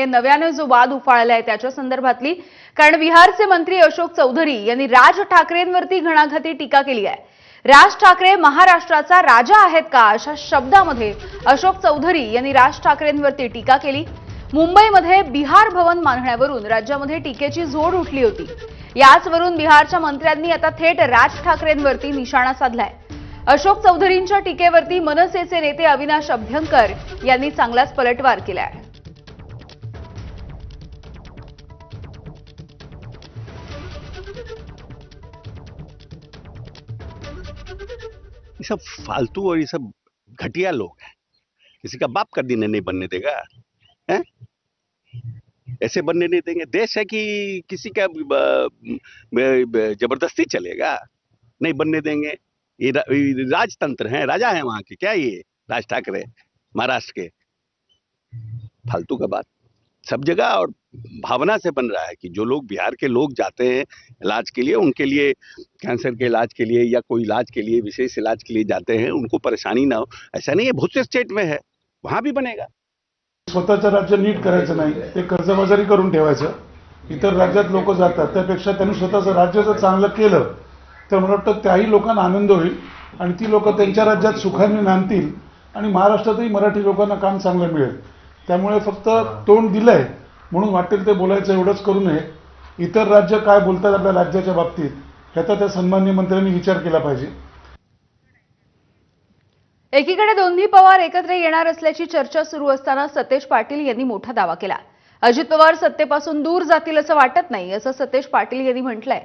नव्याने जो वाद उफाळलाय त्याच्या संदर्भातली, कारण बिहारचे मंत्री अशोक चौधरी यांनी राज ठाकरेंवरती घणाघाती टीका केली आहे। राज ठाकरे महाराष्ट्राचा राजा आहेत का अशा शब्दामध्ये अशोक चौधरी यांनी राज ठाकरेंवरती टीका केली। मुंबईमध्ये बिहार भवन बांधण्यावरून राज्यामध्ये टीकेची झोड उठली होती। याचवरून बिहारच्या मंत्र्यांनी आता थेट राज ठाकरेंवरती निशाणा साधलाय। अशोक चौधरींच्या टीकेवरती मनसेचे नेते अविनाश अभ्यंकर यांनी चांगलाच पलटवार केलाय। ये सब फालतू और ये सब घटिया लोग हैं। किसी का बाप का दिन नहीं बनने देगा, हैं? ऐसे बनने नहीं देंगे। देश है कि किसी का जबरदस्ती चलेगा? नहीं बनने देंगे। ये राजतंत्र है, राजा है वहां के। क्या ये राज ठाकरे महाराष्ट्र के? फालतू का बात सब जगह और भावना से बन रहा है कि जो लोग बिहार के लोग जाते हैं इलाज के लिए, उनके लिए कैंसर के इलाज के लिए या कोई इलाज के लिए, विशेष इलाज के लिए जाते हैं, उनको परेशानी ना हो। ऐसा नहीं है, बहुत से स्टेट में है, वहां भी बनेगा। स्वतःचं राज्य नीट करायचं नाही, ते कर्जबाजारी करून ठेवायचं। इतर राज्यात लोक जातात, त्यापेक्षा त्यांनी स्वतःचं राज्य जर चांगलं केलं तर मला वाटतं त्याही लोकांना आनंद होईल आणि ती लोक त्यांच्या राज्यात सुखाने नांदतील आणि महाराष्ट्रातही मराठी लोकांना काम चांगलं मिळेल। त्यामुळे फक्त तोंड दिलंय म्हणून वाटेल ते बोलायचं एवढंच करू नये। इतर राज्य काय बोलतात आपल्या राज्याच्या बाबतीत ह्याचा त्या सन्माननीय मंत्र्यांनी विचार केला पाहिजे। एकीकडे दोन्ही पवार एकत्र येणार असल्याची चर्चा सुरू असताना सतेज पाटील यांनी मोठा दावा केला। अजित पवार सत्तेपासून दूर जातील असं वाटत नाही असं सतेज पाटील यांनी म्हटलंय।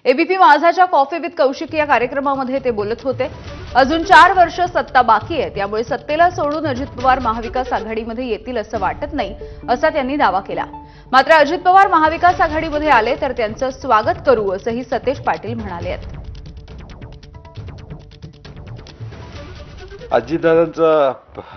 एबीपी माझाच्या कॉफी विथ कौशिक या कार्यक्रमामध्ये ते बोलत होते। अजून 4 वर्ष सत्ता बाकी आहे, त्यामुळे सत्तेला सोडून अजित पवार महाविकास आघाडीमध्ये येतील असं वाटत नाही असा त्यांनी दावा केला। मात्र अजित पवार महाविकास आघाडीमध्ये आले तर त्यांचं स्वागत करू असंही सतेज पाटील म्हणाले आहेत। अजितदादांचा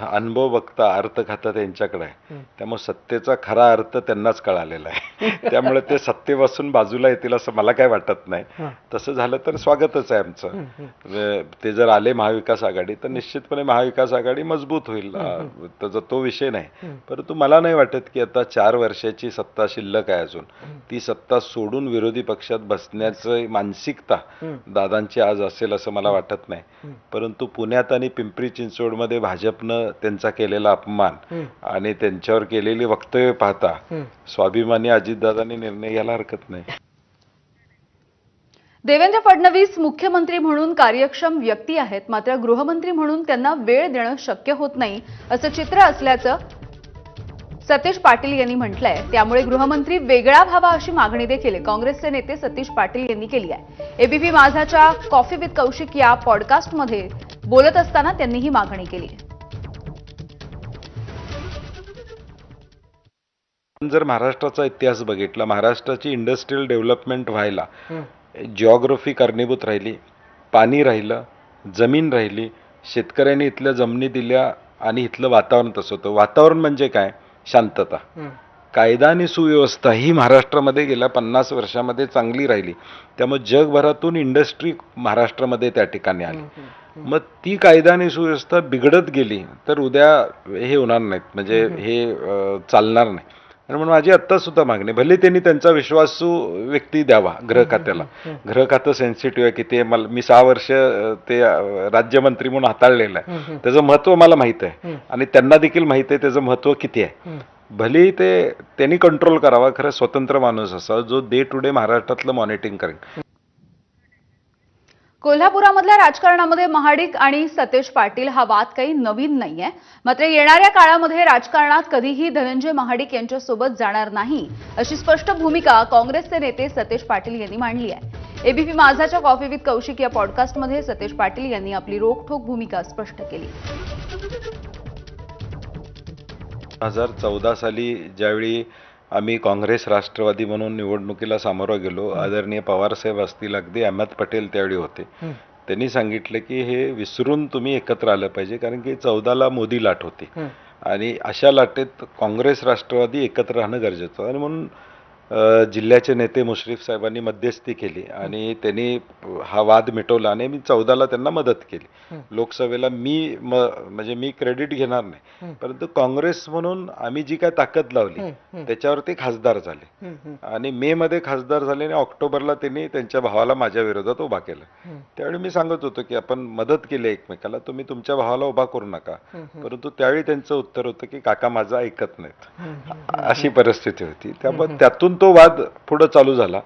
अनुभव बघता अर्थ खाता त्यांच्याकडे आहे, त्यामुळे सत्तेचा खरा अर्थ त्यांनाच कळालेला आहे। त्यामुळे ते सत्तेपासून बाजूला येतील असं मला काय वाटत नाही। तसं झालं तर स्वागतच आहे आमचं। ते जर आले महाविकास आघाडी तर निश्चितपणे महाविकास आघाडी मजबूत होईल, त्याचा तो विषय नाही। परंतु मला नाही वाटत की आता 4 वर्षाची सत्ता शिल्लक आहे अजून, ती सत्ता सोडून विरोधी पक्षात बसण्याची मानसिकता दादांची आज असेल असं मला वाटत नाही। परंतु पुण्यात आणि पिंपरी चिंचवडमध्ये भाजपनं त्यांचा केलेला अपमान आणि त्यांच्यावर केलेली वक्तव्य पाहता स्वाभिमानी अजितदादांनी निर्णय घ्यायला हरकत नाही। देवेंद्र फडणवीस मुख्यमंत्री म्हणून कार्यक्षम व्यक्ती आहेत, मात्र गृहमंत्री म्हणून त्यांना वेळ देणं शक्य होत नाही असं चित्र असल्याचं सतेज पाटील यांनी म्हटलंय। त्यामुळे गृहमंत्री वेगळा व्हावा अशी मागणी देखील काँग्रेसचे नेते सतीश पाटील यांनी केली आहे। एबीपी माझाच्या कॉफी विथ कौशिक या पॉडकास्टमध्ये बोलत असताना त्यांनी ही मागणी केली। जर महाराष्ट्राचा इतिहास बघितला, महाराष्ट्राची इंडस्ट्रियल डेव्हलपमेंट व्हायला जिओग्राफी कारणीभूत राहिली, पाणी राहिलं, जमीन राहिली, शेतकऱ्यांनी इथल्या जमिनी दिल्या आणि इथलं वातावरण तसं होतं। वातावरण म्हणजे काय? शांतता, कायदा आणि सुव्यवस्था ही महाराष्ट्रामध्ये गेल्या 50 वर्षामध्ये चांगली राहिली। त्यामुळे जगभरातून इंडस्ट्री महाराष्ट्रामध्ये त्या ठिकाणी आली। मग ती कायदा आणि सुव्यवस्था बिघडत गेली तर उद्या हे होणार नाहीत, म्हणजे हे चालणार नाही। आणि म्हणून माझी आत्ता सुद्धा मागणी, भले त्यांनी त्यांचा विश्वासू व्यक्ती द्यावा गृह खात्याला। गृह खातं सेन्सिटिव्ह आहे की ते मी 6 वर्ष ते राज्यमंत्री म्हणून हाताळलेलं आहे, त्याचं महत्त्व मला माहित आहे आणि त्यांना देखील माहित आहे त्याचं महत्त्व किती आहे। भले ते त्यांनी कंट्रोल करावा, खरं स्वतंत्र माणूस असावा जो डे टू डे महाराष्ट्रातलं मॉनिटरिंग करेल। कोल्हापुरामधल्या राजकारणामध्ये महाडिक आणि सतेज पाटील हा वाद काही नवीन नाहीये। मात्र येणाऱ्या काळामध्ये राजकारणात कधीही धनंजय महाडिक यांच्यासोबत जाणार नाही अशी स्पष्ट भूमिका काँग्रेसचे नेते सतेज पाटील यांनी मांडली आहे। एबीपी माझाच्या कॉफी विथ कौशिक या पॉडकास्टमध्ये सतेज पाटील यांनी आपली रोखठोक भूमिका स्पष्ट केली। 2014 साली ज्यावेळी आम्ही काँग्रेस राष्ट्रवादी म्हणून निवडणुकीला सामोरं गेलो, आदरणीय पवारसाहेब असतील, अगदी अहमद पटेल त्यावेळी होते, त्यांनी सांगितलं की हे विसरून तुम्ही एकत्र आलं पाहिजे, कारण की 14ला मोदी लाट होती आणि अशा लाटेत काँग्रेस राष्ट्रवादी एकत्र राहणं गरजेचं। आणि म्हणून जिल्ह्याचे नेते मुश्रीफ साहेबांनी मध्यस्थी केली आणि त्यांनी हा वाद मिटवला आणि मी 14ला त्यांना मदत केली. लोकसभेला म्हणजे मी क्रेडिट घेणार नाही, परंतु काँग्रेस म्हणून आम्ही जी काय ताकद लावली त्याच्यावर ते खासदार झाले आणि मे मध्ये खासदार झाले आणि ऑक्टोबरला त्यांनी त्यांच्या भावाला माझ्या विरोधात उभा केलं. त्यावेळी मी सांगत होतो की आपण मदत केली एकमेकाला, तुम्ही तुमच्या भावाला उभा करू नका. परंतु त्यावेळी त्यांचं उत्तर होतं की काका माझं ऐकत नाहीत. अशी परिस्थिती होती. त्यामुळे त्यातून तो वाद पुढे चालू झाला.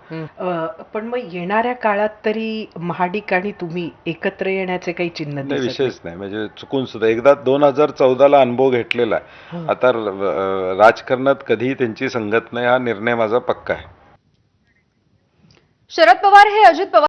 पण मग येणाऱ्या काळात तरी महाडिक आणि तुम्ही एकत्र येण्याचे काही चिन्ह नाही, दिसत विशेष नाही. म्हणजे चुकून सुद्धा एकदा 2014ला अनुभव घेतलेला आहे. आता राजकारणात कधीही त्यांची संगत नाही हा निर्णय माझा पक्का आहे. शरद पवार हे अजित पवार